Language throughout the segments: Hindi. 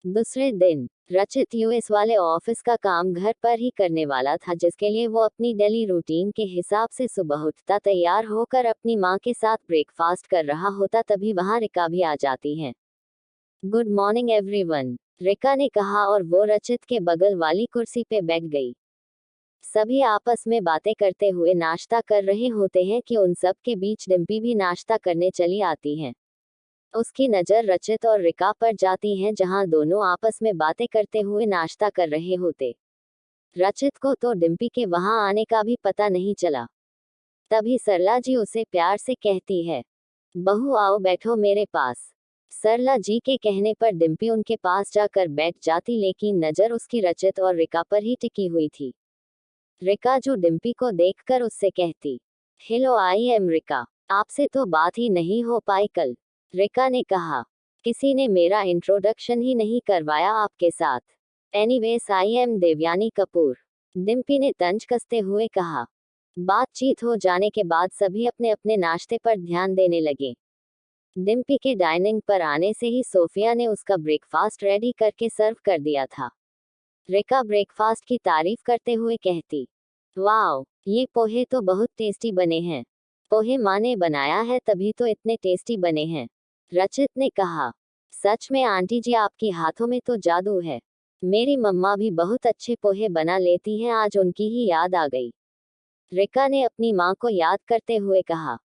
दूसरे दिन रचित यूएस वाले ऑफिस का काम घर पर ही करने वाला था, जिसके लिए वो अपनी डेली रूटीन के हिसाब से सुबह उठता, तैयार होकर अपनी माँ के साथ ब्रेकफास्ट कर रहा होता। तभी वहां रिका भी आ जाती है। गुड मॉर्निंग एवरीवन, रिका ने कहा और वो रचित के बगल वाली कुर्सी पे बैठ गई। सभी आपस में बातें करते हुए नाश्ता कर रहे होते हैं कि उन सब के बीच डिम्पी भी नाश्ता करने चली आती है। उसकी नज़र रचित और रिका पर जाती है, जहां दोनों आपस में बातें करते हुए नाश्ता कर रहे होते। रचित को तो डिम्पी के वहां आने का भी पता नहीं चला। तभी सरला जी उसे प्यार से कहती है, बहू आओ बैठो मेरे पास। सरला जी के कहने पर डिम्पी उनके पास जाकर बैठ जाती, लेकिन नज़र उसकी रचित और रिका पर ही टिकी हुई थी। रिका जो डिम्पी को देखकर उससे कहती, हेलो आई एम रिका, आपसे तो बात ही नहीं हो पाई कल। रिका ने कहा, किसी ने मेरा इंट्रोडक्शन ही नहीं करवाया आपके साथ। Anyways I am Devyani Kapoor, Dimpy ने तंज कसते हुए कहा। बातचीत हो जाने के बाद सभी अपने अपने नाश्ते पर ध्यान देने लगे। डिम्पी के डाइनिंग पर आने से ही सोफिया ने उसका ब्रेकफास्ट रेडी करके सर्व कर दिया था। रिका ब्रेकफास्ट की तारीफ करते हुए कहती, वाओ, ये पोहे तो बहुत टेस्टी बने हैं। पोहे माँ ने बनाया है तभी तो इतने टेस्टी बने हैं। रचित ने कहा, सच में आंटी जी, आपके हाथों में तो जादू है। मेरी मम्मा भी बहुत अच्छे पोहे बना लेती हैं, आज उनकी ही याद आ गई। रिका ने अपनी माँ को याद करते हुए कहा।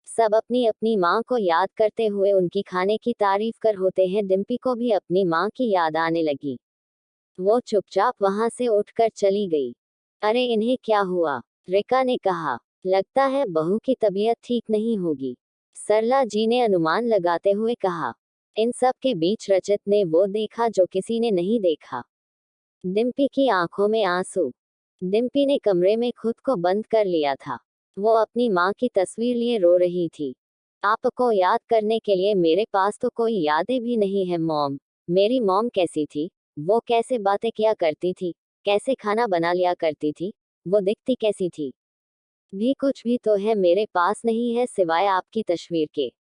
सब अपनी अपनी माँ को याद करते हुए उनकी खाने की तारीफ कर होते हैं। डिम्पी को भी अपनी माँ की याद आने लगी। वो चुपचाप वहां से उठकर चली गई। अरे इन्हें क्या हुआ? रिका ने कहा, लगता है बहू की तबीयत ठीक नहीं होगी। सरला जी ने अनुमान लगाते हुए कहा। इन सब के बीच रचित ने वो देखा जो किसी ने नहीं देखा, डिम्पी की आंखों में आंसू। डिम्पी ने कमरे में खुद को बंद कर लिया था। वो अपनी माँ की तस्वीर लिए रो रही थी। आपको याद करने के लिए मेरे पास तो कोई यादें भी नहीं है मॉम। मेरी मॉम कैसी थी? वो कैसे बातें किया करती थी? कैसे खाना बना लिया करती थी? वो दिखती कैसी थी? भी कुछ भी तो है मेरे पास नहीं है सिवाय आपकी तस्वीर के।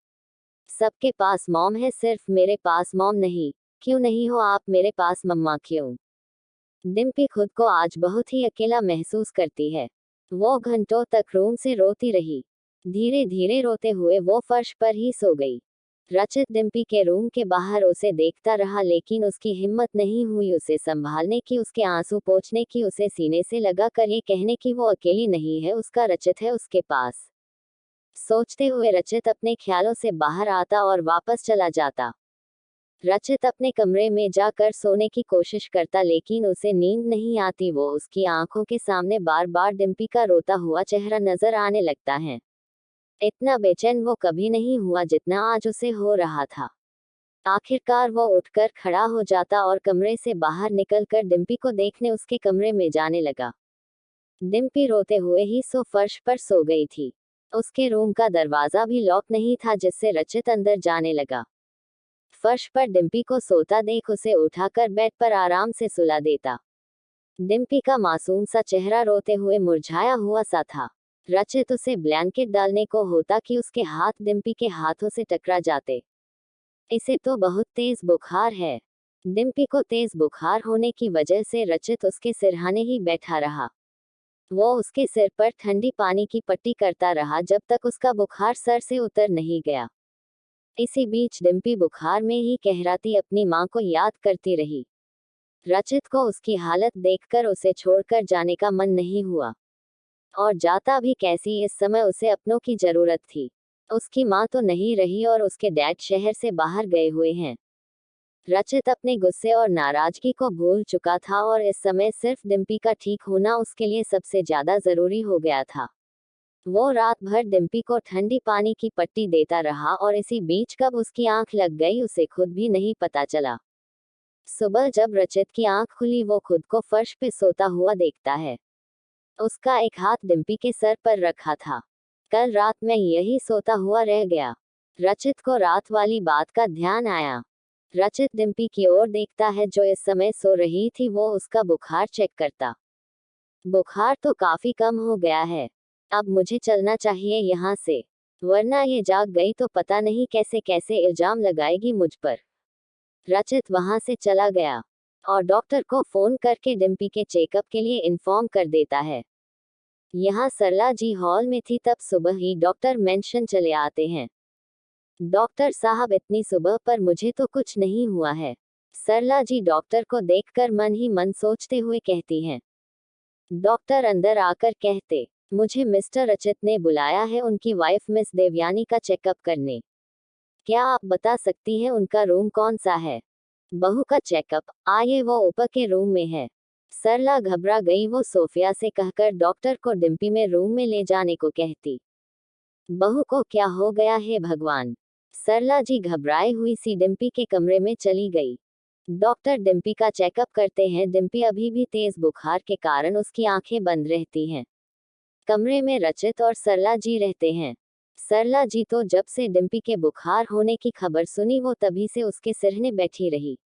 सबके पास मॉम है, सिर्फ मेरे पास मॉम नहीं। क्यों नहीं हो आप मेरे पास मम्मा, क्यों? डिम्पी खुद को आज बहुत ही अकेला महसूस करती है। वो घंटों तक रूम से रोती रही। धीरे धीरे रोते हुए वो फर्श पर ही सो गई। रचित डिम्पी के रूम के बाहर उसे देखता रहा, लेकिन उसकी हिम्मत नहीं हुई उसे संभालने की, उसके आंसू पोंछने की, उसे सीने से लगा कर ये कहने की वो अकेली नहीं है, उसका रचित है उसके पास। सोचते हुए रचित अपने ख्यालों से बाहर आता और वापस चला जाता। रचित अपने कमरे में जाकर सोने की कोशिश करता, लेकिन उसे नींद नहीं आती। वो उसकी आंखों के सामने बार बार डिम्पी का रोता हुआ चेहरा नजर आने लगता है। इतना बेचैन वो कभी नहीं हुआ जितना आज उसे हो रहा था। आखिरकार वो उठकर खड़ा हो जाता और कमरे से बाहर निकलकर डिम्पी को देखने उसके कमरे में जाने लगा। डिम्पी रोते हुए ही फर्श पर सो गई थी। उसके रूम का दरवाजा भी लॉक नहीं था, जिससे रचित अंदर जाने लगा। फर्श पर डिम्पी को सोता देख उसे उठाकर बेड पर आराम से सुला देता। डिम्पी का मासूम सा चेहरा रोते हुए मुरझाया हुआ सा था। रचित उसे ब्लैंकेट डालने को होता कि उसके हाथ डिम्पी के हाथों से टकरा जाते। इसे तो बहुत तेज बुखार है। डिम्पी को तेज बुखार होने की वजह से रचित उसके सिरहाने ही बैठा रहा। वो उसके सिर पर ठंडी पानी की पट्टी करता रहा जब तक उसका बुखार सर से उतर नहीं गया। इसी बीच डिम्पी बुखार में ही कहराती अपनी माँ को याद करती रही। रचित को उसकी हालत देखकर उसे छोड़कर जाने का मन नहीं हुआ। और जाता भी कैसी, इस समय उसे अपनों की जरूरत थी। उसकी माँ तो नहीं रही और उसके डैड शहर से बाहर गए हुए हैं। रचित अपने गुस्से और नाराजगी को भूल चुका था और इस समय सिर्फ डिम्पी का ठीक होना उसके लिए सबसे ज्यादा जरूरी हो गया था। वो रात भर डिम्पी को ठंडी पानी की पट्टी देता रहा और इसी बीच कब उसकी आंख लग गई उसे खुद भी नहीं पता चला। सुबह जब रचित की आंख खुली वो खुद को फर्श पे सोता हुआ देखता है। उसका एक हाथ डिम्पी के सर पर रखा था। कल रात में यही सोता हुआ रह गया। रचित को रात वाली बात का ध्यान आया। रचित डिम्पी की ओर देखता है जो इस समय सो रही थी। वो उसका बुखार चेक करता। बुखार तो काफी कम हो गया है। अब मुझे चलना चाहिए यहाँ से, वरना ये जाग गई तो पता नहीं कैसे कैसे इल्जाम लगाएगी मुझ पर। रचित वहां से चला गया और डॉक्टर को फोन करके डिम्पी के चेकअप के लिए इन्फॉर्म कर देता है। यहाँ सरला जी हॉल में थी तब सुबह ही डॉक्टर मेंशन चले आते हैं। डॉक्टर साहब इतनी सुबह पर मुझे तो कुछ नहीं हुआ है, सरला जी डॉक्टर को देखकर मन ही मन सोचते हुए कहती हैं। डॉक्टर अंदर आकर कहते, मुझे मिस्टर रचित ने बुलाया है उनकी वाइफ मिस देवयानी का चेकअप करने। क्या आप बता सकती हैं उनका रूम कौन सा है? बहू का चेकअप, आइए वो ऊपर के रूम में है। सरला घबरा गई, वो सोफिया से कहकर डॉक्टर को डिम्पी में रूम में ले जाने को कहती। बहू को क्या हो गया है भगवान? सरला जी घबराए हुई सी डिम्पी के कमरे में चली गई। डॉक्टर डिम्पी का चेकअप करते हैं। डिम्पी अभी भी तेज बुखार के कारण उसकी आंखें बंद रहती हैं। कमरे में रचित और सरला जी रहते हैं। सरला जी तो जब से डिम्पी के बुखार होने की खबर सुनी वो तभी से उसके सिरहने बैठी रही।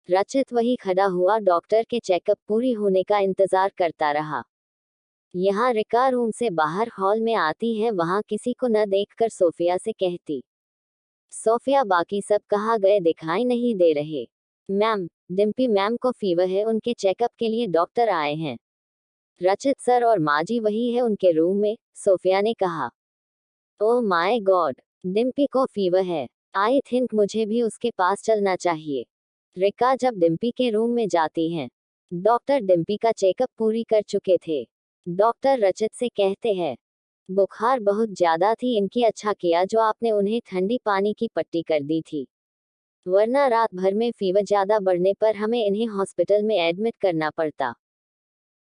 रचित वही खड़ा हुआ डॉक्टर के चेकअप पूरी होने का इंतजार करता रहा। यहाँ रिका रूम से बाहर हॉल में आती है, वहां किसी को न देखकर सोफिया से कहती, सोफिया बाकी सब कहाँ गए, दिखाई नहीं दे रहे। मैम, डिम्पी मैम को फीवर है, उनके चेकअप के लिए डॉक्टर आए हैं। रचित सर और माँ जी वही है उनके रूम में, सोफिया ने कहा। ओह माय गॉड, डिम्पी को फीवर है। आई थिंक मुझे भी उसके पास चलना चाहिए। रिका जब डिम्पी के रूम में जाती हैं, डॉक्टर डिम्पी का चेकअप पूरी कर चुके थे। डॉक्टर रचित से कहते हैं, बुखार बहुत ज्यादा थी इनकी, अच्छा किया जो आपने उन्हें ठंडी पानी की पट्टी कर दी थी, वरना रात भर में फीवर ज्यादा बढ़ने पर हमें इन्हें हॉस्पिटल में एडमिट करना पड़ता।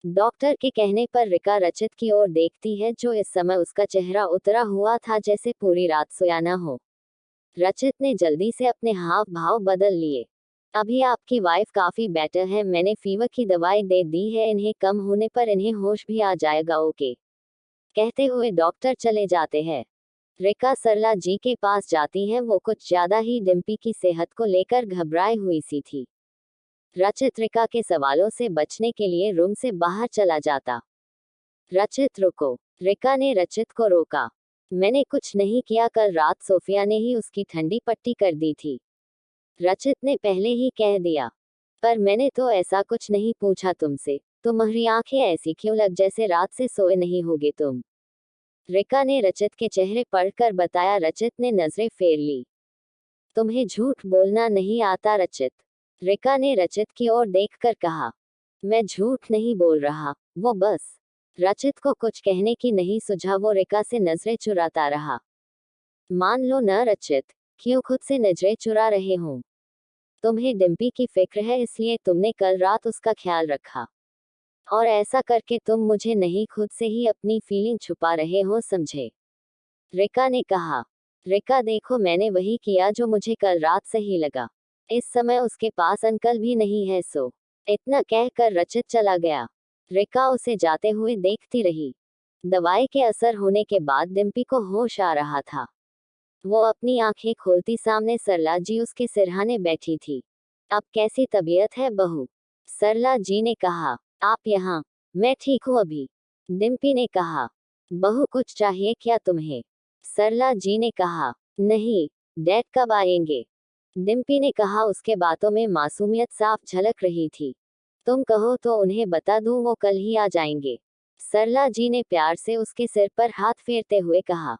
डॉक्टर के कहने पर रिका रचित की ओर देखती है, जो इस समय उसका चेहरा उतरा हुआ था जैसे पूरी रात सोया न हो। रचित ने जल्दी से अपने हाव भाव बदल लिए। अभी आपकी वाइफ काफी बेटर है, मैंने फीवर की दवाई दे दी है, इन्हें कम होने पर इन्हें होश भी आ जाएगा, ओके। कहते हुए डॉक्टर चले जाते हैं। रिका सरला जी के पास जाती है, वो कुछ ज्यादा ही डिम्पी की सेहत को लेकर घबराई हुई सी थी। रचित रिका के सवालों से बचने के लिए रूम से बाहर चला जाता। रचित रुको, रिका ने रचित को रोका। मैंने कुछ नहीं किया, कल रात सोफिया ने ही उसकी ठंडी पट्टी कर दी थी। रचित ने पहले ही कह दिया। पर मैंने तो ऐसा कुछ नहीं पूछा तुमसे, तुम्हारी आंखें ऐसी क्यों लग जैसे रात से सोए नहीं होगे तुम? रिका ने रचित के चेहरे पढ़कर बताया। रचित ने नजरें फेर ली। तुम्हें झूठ बोलना नहीं आता रचित? रिका ने रचित की ओर देखकर कहा। मैं झूठ नहीं बोल रहा, वो बस। रचित को कुछ कहने की नहीं सुझा, वो रिका से नजरें चुराता रहा। मान लो न रचित, क्यों खुद से नजरें चुरा रहे हो? तुम्हें डिम्पी की फिक्र है इसलिए तुमने कल रात उसका ख्याल रखा, और ऐसा करके तुम मुझे नहीं खुद से ही अपनी फीलिंग छुपा रहे हो, समझे? रिका ने कहा। रिका देखो, मैंने वही किया जो मुझे कल रात सही लगा। इस समय उसके पास अंकल भी नहीं है, सो। इतना कहकर रचित चला गया। रिका उसे जाते हुए देखती रही। दवाई के असर होने के बाद डिम्पी को होश आ रहा था। वो अपनी आंखें खोलती सरला सरला जी उसके सिरहाने बैठी थी। अब कैसी तबीयत है बहू? सरला जी ने कहा। आप यहाँ? मैं ठीक हूँ अभी, डिम्पी ने कहा। बहू कुछ चाहिए क्या तुम्हें? सरला जी ने कहा। नहीं, डैड कब आएंगे? डिम्पी ने कहा। उसके बातों में मासूमियत साफ झलक रही थी। तुम कहो तो उन्हें बता दूं, वो कल ही आ जाएंगे, सरला जी ने प्यार से उसके सिर पर हाथ फेरते हुए कहा।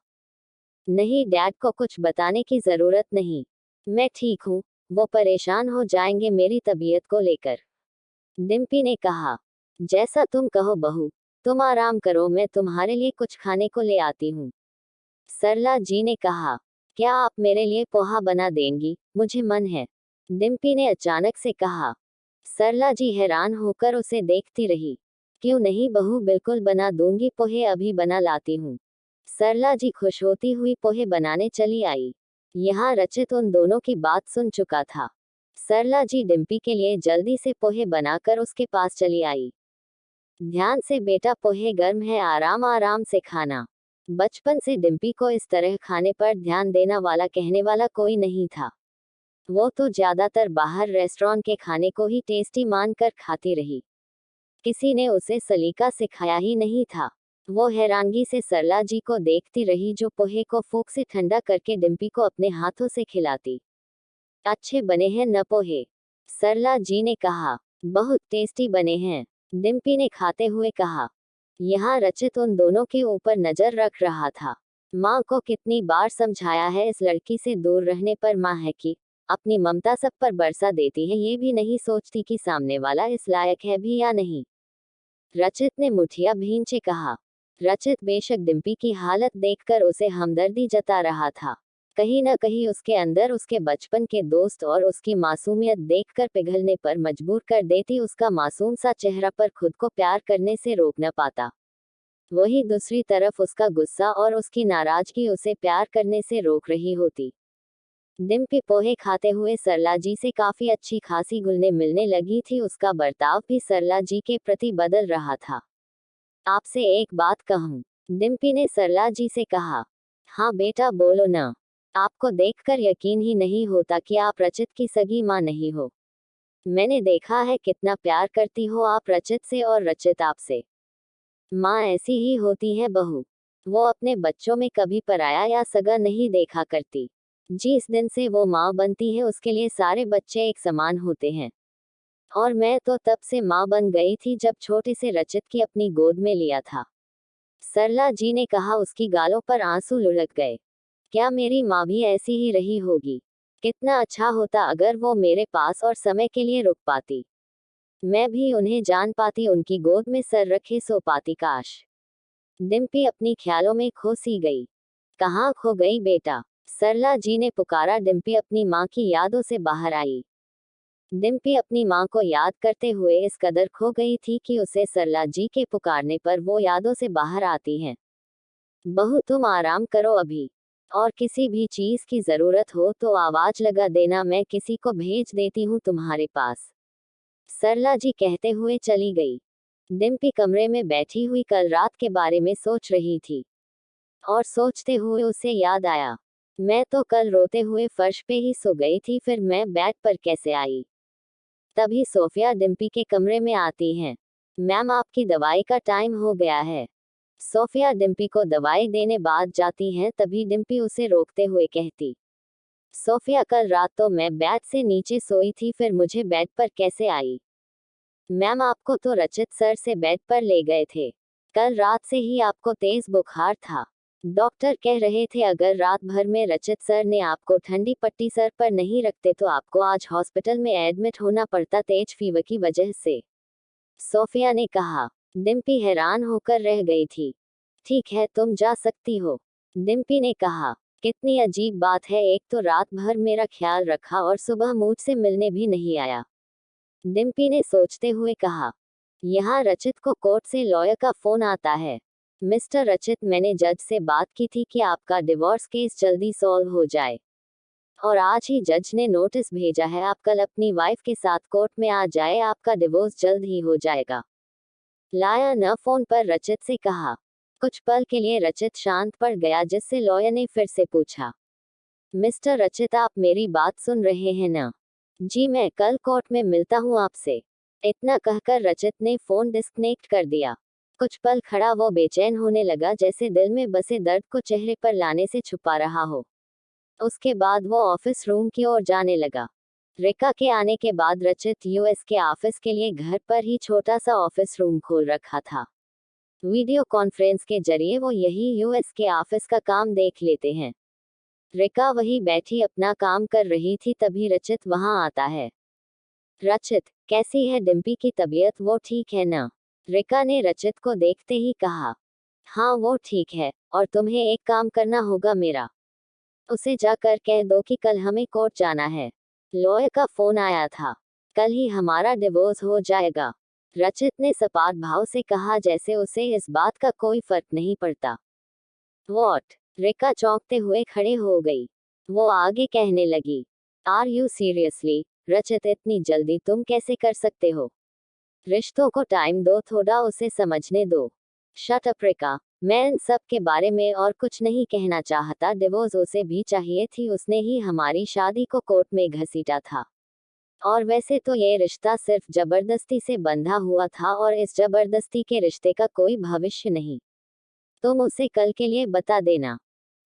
नहीं, डैड को कुछ बताने की जरूरत नहीं, मैं ठीक हूँ, वो परेशान हो जाएंगे मेरी तबीयत को लेकर, डिम्पी ने कहा। जैसा तुम कहो बहू, तुम आराम करो, मैं तुम्हारे लिए कुछ खाने को ले आती हूँ, सरला जी ने कहा। क्या आप मेरे लिए पोहा बना देंगी? मुझे मन है, डिम्पी ने अचानक से कहा। सरला जी हैरान होकर उसे देखती रही। क्यों नहीं बहू, बिल्कुल बना दूंगी, पोहे अभी बना लाती हूँ। सरला जी खुश होती हुई पोहे बनाने चली आई। यहाँ रचित उन दोनों की बात सुन चुका था। सरला जी डिम्पी के लिए जल्दी से पोहे बनाकर उसके पास चली आई। ध्यान से बेटा, पोहे गर्म है, आराम आराम से खाना। बचपन से डिम्पी को इस तरह खाने पर ध्यान देना वाला कहने वाला कोई नहीं था। वो तो ज्यादातर बाहर रेस्टोरेंट के खाने को ही टेस्टी मानकर खाती रही। किसी ने उसे सलीका सिखाया ही नहीं था। वो हैरानगी से सरला जी को देखती रही, जो पोहे को फूंक से ठंडा करके डिम्पी को अपने हाथों से खिलाती। अच्छे बने हैं न पोहे? सरला जी ने कहा। बहुत टेस्टी बने हैं, डिम्पी ने खाते हुए कहा। यहाँ रचित उन दोनों के ऊपर नजर रख रहा था। माँ को कितनी बार समझाया है इस लड़की से दूर रहने पर, माँ है कि अपनी ममता सब पर बरसा देती है, ये भी नहीं सोचती कि सामने वाला इस लायक है भी या नहीं। रचित ने मुठिया भींचे कहा। रचित बेशक डिम्पी की हालत देखकर उसे हमदर्दी जता रहा था, कहीं न कहीं उसके अंदर उसके बचपन के दोस्त और उसकी मासूमियत देखकर पिघलने पर मजबूर कर देती। उसका मासूम सा चेहरा पर खुद को प्यार करने से रोक न पाता। वहीं दूसरी तरफ उसका गुस्सा और उसकी नाराजगी उसे प्यार करने से रोक रही होती। डिम्पी पोहे खाते हुए सरला जी से काफी अच्छी खासी घुलने मिलने लगी थी। उसका बर्ताव भी सरला जी के प्रति बदल रहा था। आपसे एक बात कहूं? डिम्पी ने सरला जी से कहा। हाँ बेटा बोलो ना। आपको देखकर यकीन ही नहीं होता कि आप रचित की सगी माँ नहीं हो। मैंने देखा है कितना प्यार करती हो आप रचित से और रचित आपसे। माँ ऐसी ही होती है बहू। वो अपने बच्चों में कभी पराया या सगा नहीं देखा करती। जिस दिन से वो माँ बनती है उसके लिए सारे बच्चे एक समान होते हैं। और मैं तो तब से माँ बन गई थी जब छोटे से रचित की अपनी गोद में लिया था। सरला जी ने कहा। उसकी गालों पर आंसू लुढ़क गए। क्या मेरी माँ भी ऐसी ही रही होगी? कितना अच्छा होता अगर वो मेरे पास और समय के लिए रुक पाती। मैं भी उन्हें जान पाती, उनकी गोद में सर रखे सो पाती काश। डिम्पी अपनी ख्यालों में खो सी गई। कहाँ खो गई बेटा? सरला जी ने पुकारा। डिम्पी अपनी माँ की यादों से बाहर आई। डिम्पी अपनी माँ को याद करते हुए इस कदर खो गई थी कि उसे सरला जी के पुकारने पर वो यादों से बाहर आती हैं। बहू तुम आराम करो अभी, और किसी भी चीज की जरूरत हो तो आवाज लगा देना, मैं किसी को भेज देती हूँ तुम्हारे पास। सरला जी कहते हुए चली गई। डिम्पी कमरे में बैठी हुई कल रात के बारे में सोच रही थी, और सोचते हुए उसे याद आया, मैं तो कल रोते हुए फर्श पे ही सो गई थी, फिर मैं बेड पर कैसे आई? तभी सोफिया डिम्पी के कमरे में आती हैं। मैम आपकी दवाई का टाइम हो गया है। सोफिया डिम्पी को दवाई देने बाद जाती हैं, तभी डिम्पी उसे रोकते हुए कहती, सोफिया कल रात तो मैं बेड से नीचे सोई थी, फिर मुझे बेड पर कैसे आई? मैम आपको तो रचित सर से बेड पर ले गए थे। कल रात से ही आपको तेज बुखार था। डॉक्टर कह रहे थे अगर रात भर में रचित सर ने आपको ठंडी पट्टी सर पर नहीं रखते तो आपको आज हॉस्पिटल में एडमिट होना पड़ता तेज फीवर की वजह से। सोफिया ने कहा। डिम्पी हैरान होकर रह गई थी। ठीक है तुम जा सकती हो, डिम्पी ने कहा। कितनी अजीब बात है, एक तो रात भर मेरा ख्याल रखा और सुबह मुझसे मिलने भी नहीं आया। डिम्पी ने सोचते हुए कहा। यहाँ रचित को कोर्ट से लॉयर का फोन आता है। मिस्टर रचित, मैंने जज से बात की थी कि आपका डिवोर्स केस जल्दी सॉल्व हो जाए, और आज ही जज ने नोटिस भेजा है, आप कल अपनी वाइफ के साथ कोर्ट में आ जाए, आपका डिवोर्स जल्द ही हो जाएगा। लाया न फोन पर रचित से कहा। कुछ पल के लिए रचित शांत पड़ गया, जिससे लॉयर ने फिर से पूछा, मिस्टर रचित आप मेरी बात सुन रहे हैं ना? जी मैं कल कोर्ट में मिलता हूँ आपसे। इतना कहकर रचित ने फोन डिस्कनेक्ट कर दिया। कुछ पल खड़ा वो बेचैन होने लगा, जैसे दिल में बसे दर्द को चेहरे पर लाने से छुपा रहा हो। उसके बाद वो ऑफिस रूम की ओर जाने लगा। रेखा के आने के बाद रचित यूएस के ऑफिस के लिए घर पर ही छोटा सा ऑफिस रूम खोल रखा था। वीडियो कॉन्फ्रेंस के जरिए वो यही यूएस के ऑफिस का काम देख लेते हैं। रेखा वही बैठी अपना काम कर रही थी, तभी रचित वहां आता है। रचित, कैसी है डिम्पी की तबीयत, वो ठीक है ना? रेखा ने रचित को देखते ही कहा। हाँ वो ठीक है, और तुम्हें एक काम करना होगा मेरा। उसे जाकर कह दो कि कल हमें कोर्ट जाना है। लॉयर का फोन आया था, कल ही हमारा डिवोर्स हो जाएगा। रचित ने सपाट भाव से कहा, जैसे उसे इस बात का कोई फर्क नहीं पड़ता। वॉट? रेखा चौंकते हुए खड़े हो गई। वो आगे कहने लगी, आर यू सीरियसली? रचित, इतनी जल्दी तुम कैसे कर सकते हो? रिश्तों को टाइम दो, थोड़ा उसे समझने दो। शट अप रेखा, मैं इन सब के बारे में और कुछ नहीं कहना चाहता। डिवोर्स उसे भी चाहिए थी, उसने ही हमारी शादी को कोर्ट में घसीटा था। और वैसे तो ये रिश्ता सिर्फ जबरदस्ती से बंधा हुआ था, और इस जबरदस्ती के रिश्ते का कोई भविष्य नहीं। तुम उसे कल के लिए बता देना,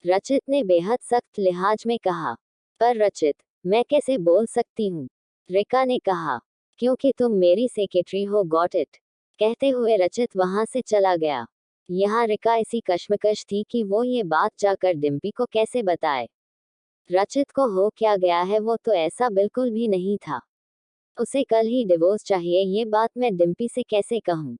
रचित ने बेहद सख्त लिहाज में कहा। पर रचित, मैं कैसे बोल सकती हूँ, रिका ने कहा। क्योंकि तुम मेरी सेक्रेटरी हो, गॉट इट, कहते हुए रचित वहां से चला गया। यहाँ रिका इसी कश्मकश थी कि वो ये बात जाकर डिम्पी को कैसे बताए। रचित को हो क्या गया है, वो तो ऐसा बिल्कुल भी नहीं था। उसे कल ही डिवोर्स चाहिए, ये बात मैं डिम्पी से कैसे कहूँ।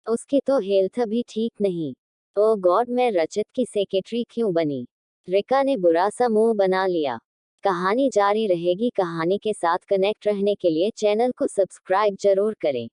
उसकी तो हेल्थ भी ठीक नहीं। ओ गॉड, मैं रचित की सेक्रेटरी क्यों बनी। रिका ने बुरा सा मुंह बना लिया। कहानी जारी रहेगी। कहानी के साथ कनेक्ट रहने के लिए चैनल को सब्सक्राइब जरूर करें।